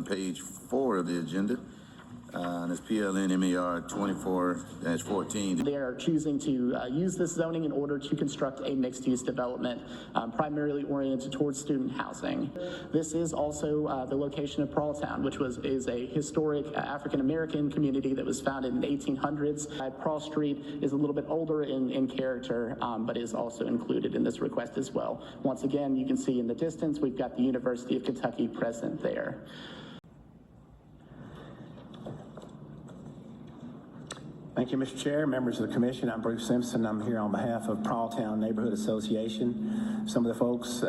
page 4 of the agenda. And it's PLN MER 24-14. They are choosing to use this zoning in order to construct a mixed-use development, primarily oriented towards student housing. This is also the location of Pralltown, which is a historic African-American community that was founded in the 1800s. Prall Street is a little bit older in character, but is also included in this request as well. Once again, you can see in the distance, we've got the University of Kentucky present there. Thank you, Mr. Chair, members of the commission. I'm Bruce Simpson. I'm here on behalf of Pralltown Neighborhood Association. Some of the folks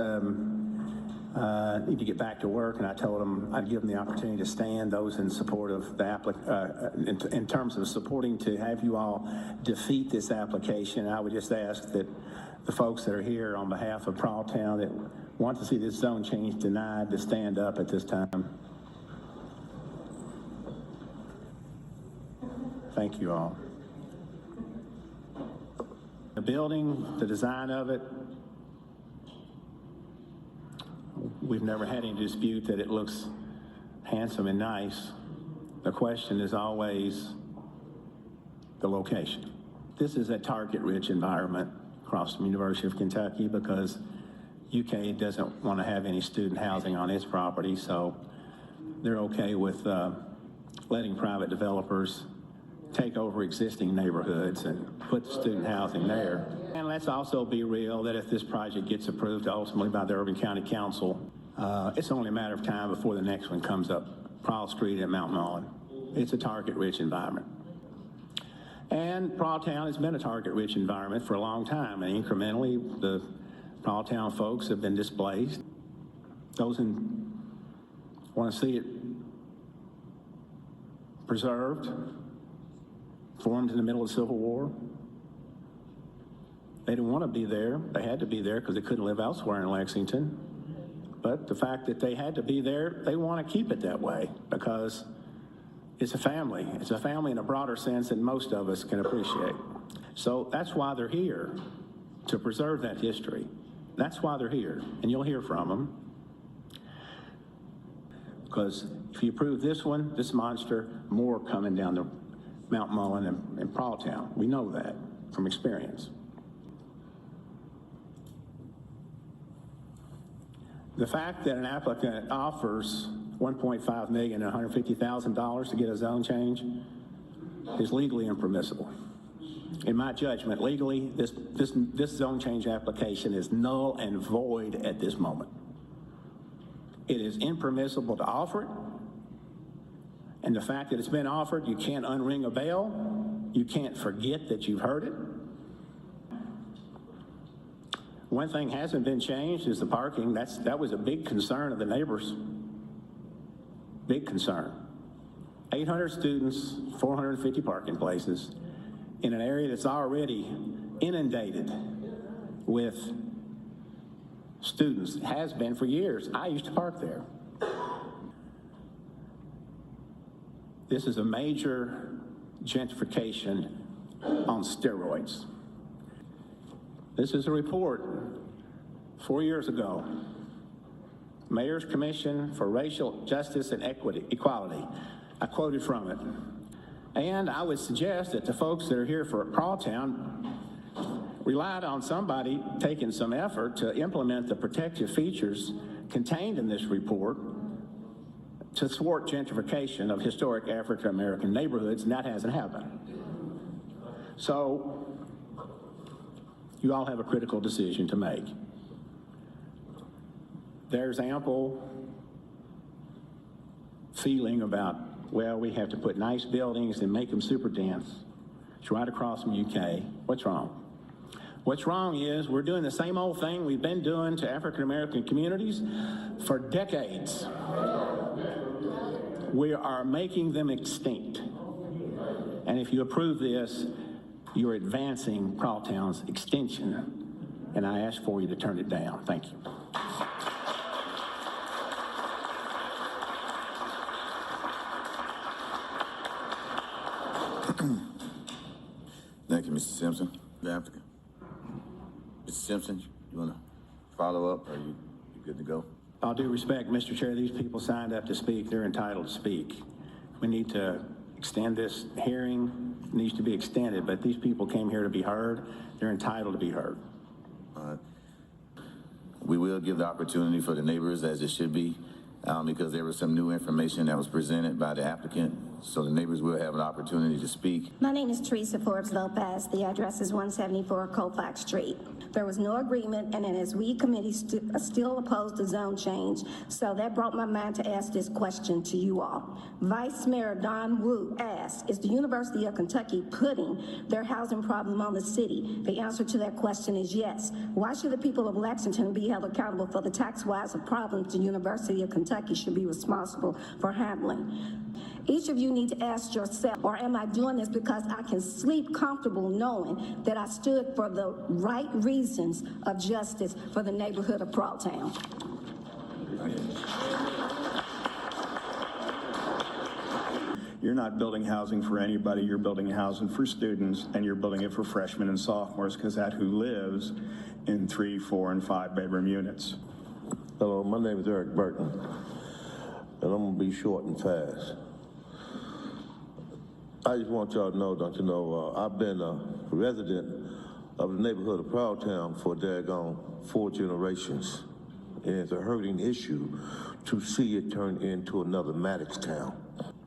need to get back to work, and I told them I'd give them the opportunity to stand. Those in support of the applicant, in terms of supporting to have you all defeat this application, I would just ask that the folks that are here on behalf of Pralltown that want to see this zone change denied to stand up at this time. Thank you all. The building, the design of it, we've never had any dispute that it looks handsome and nice. The question is always the location. This is a target-rich environment across the University of Kentucky because UK doesn't want to have any student housing on its property, so they're okay with letting private developers take over existing neighborhoods and put the student housing there. And let's also be real that if this project gets approved ultimately by the Urban County Council, it's only a matter of time before the next one comes up, Prall Street and Mount Mullen. It's a target-rich environment. And Pralltown has been a target-rich environment for a long time, and incrementally the Pralltown folks have been displaced. Those who want to see it preserved, formed in the middle of the Civil War. They didn't want to be there. They had to be there because they couldn't live elsewhere in Lexington. But the fact that they had to be there, they want to keep it that way because it's a family. It's a family in a broader sense than most of us can appreciate. So that's why they're here, to preserve that history. That's why they're here, and you'll hear from them. Because if you approve this one, this monster, more coming down the Mount Mullen and Pralltown. We know that from experience. The fact that an applicant offers $1.5 million and $150,000 to get a zone change is legally impermissible. In my judgment, legally, this zone change application is null and void at this moment. It is impermissible to offer it. And the fact that it's been offered, you can't unring a bell. You can't forget that you've heard it. One thing hasn't been changed is the parking. That was a big concern of the neighbors. Big concern. 800 students, 450 parking places in an area that's already inundated with students. It has been for years. I used to park there. This is a major gentrification on steroids. This is a report 4 years ago. Mayor's Commission for Racial Justice and Equality. I quoted from it. And I would suggest that the folks that are here for Pralltown relied on somebody taking some effort to implement the protective features contained in this report to thwart gentrification of historic African-American neighborhoods, and that hasn't happened. So, you all have a critical decision to make. There's ample feeling about, well, we have to put nice buildings and make them super dense. It's right across from UK. What's wrong? What's wrong is we're doing the same old thing we've been doing to African-American communities for decades. We are making them extinct. And if you approve this, you're advancing Pralltown's extinction. And I ask for you to turn it down. Thank you. Thank you, Mr. Simpson. The applicant. Mr. Simpson, you want to follow up, or are you good to go? all due respect, Mr. Chair, these people signed up to speak. They're entitled to speak. We need to extend this hearing. It needs to be extended, but these people came here to be heard. They're entitled to be heard. We will give the opportunity for the neighbors, as it should be, because there was some new information that was presented by the applicant. So the neighbors will have an opportunity to speak. My name is Teresa Forbes Lopez. The address is 174 Colfax Street. There was no agreement, and then as we committee still opposed the zone change, so that brought my mind to ask this question to you all. Vice Mayor Don Wu asked, is the University of Kentucky putting their housing problem on the city? The answer to that question is yes. Why should the people of Lexington be held accountable for the tax-wise problems the University of Kentucky should be responsible for handling? Each of you need to ask yourself, or am I doing this because I can sleep comfortable knowing that I stood for the right reasons of justice for the neighborhood of Pralltown? You're not building housing for anybody, you're building housing for students, and you're building it for freshmen and sophomores, because that's who lives in 3, 4, and 5 bedroom units. Hello, my name is Eric Burton, and I'm gonna be short and fast. I just want y'all to know, don't you know, I've been a resident of the neighborhood of Pralltown for daggone 4 generations. And it's a hurting issue to see it turn into another Maddoxtown.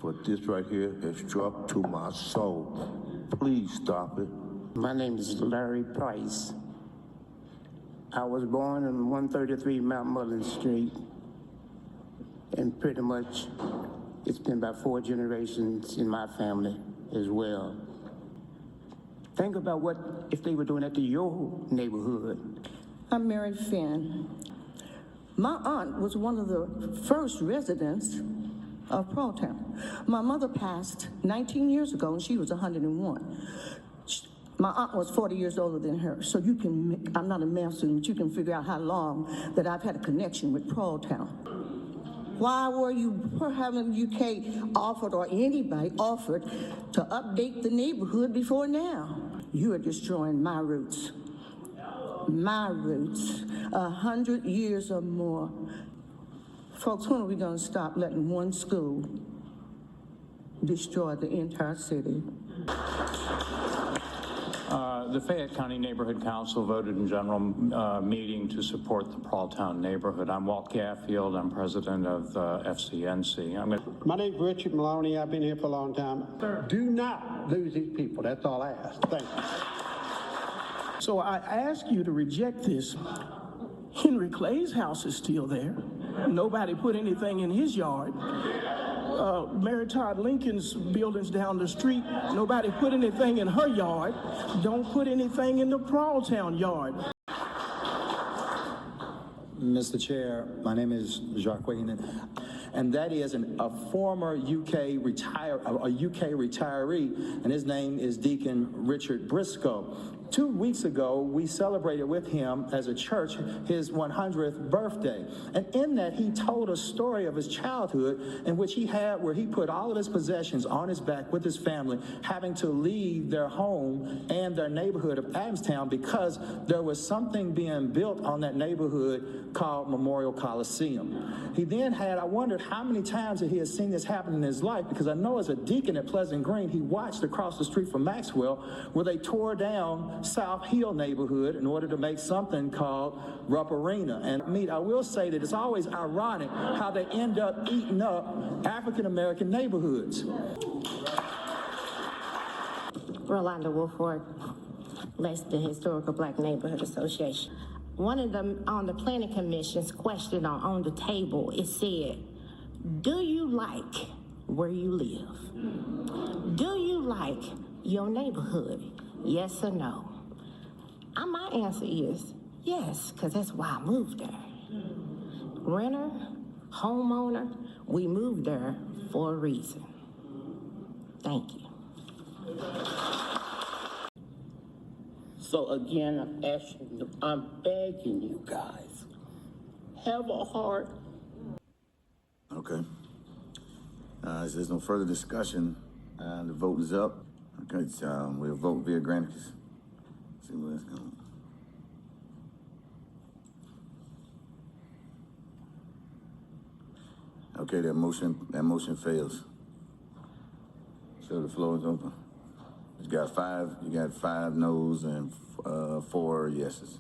But this right here has struck to my soul. Please stop it. My name is Larry Price. I was born on 133 Mount Mullen Street, and pretty much it's been about 4 generations in my family as well. Think about what if they were doing that to your neighborhood. I'm Mary Finn. My aunt was one of the first residents of Pralltown. My mother passed 19 years ago, and she was 101. My aunt was 40 years older than her, so you can, I'm not a math student, but you can figure out how long that I've had a connection with Pralltown. Why were you, haven't UK offered, or anybody offered, to update the neighborhood before now? You are destroying my roots. My roots, 100 years or more. Folks, when are we gonna stop letting one school destroy the entire city? The Fayette County Neighborhood Council voted in general meeting to support the Pralltown neighborhood. I'm Walt Gatfield. I'm president of the FCNC. My name's Richard Maloney. I've been here for a long time. Sir. Do not lose these people. That's all I ask. Thank you. So I ask you to reject this. Henry Clay's house is still there. Nobody put anything in his yard. Mary Todd Lincoln's buildings down the street, nobody put anything in her yard. Don't put anything in the Pralltown yard. Mr. Chair, my name is Jacques Wayne, and that is a former UK retiree, and his name is Deacon Richard Briscoe. 2 weeks ago, we celebrated with him as a church his 100th birthday. And in that, he told a story of his childhood in which where he put all of his possessions on his back with his family, having to leave their home and their neighborhood of Adamstown because there was something being built on that neighborhood called Memorial Coliseum. He then I wondered how many times that he had seen this happen in his life, because I know as a deacon at Pleasant Green, he watched across the street from Maxwell where they tore down South Hill neighborhood in order to make something called Rupp Arena. And I will say that it's always ironic how they end up eating up African-American neighborhoods. Rolanda Woolford, Lexington Historical Black Neighborhood Association. One of them on the Planning Commission's question on the table, it said, do you like where you live? Do you like your neighborhood? Yes or no? My answer is yes, because that's why I moved there. Renter, homeowner, we moved there for a reason. Thank you. So again, I'm begging you guys, have a heart. Okay. If there's no further discussion, the vote is up. Okay, so we'll vote via Granicus. See where that's going. Okay, that motion fails. So the floor is open. You got five noes and 4 yeses.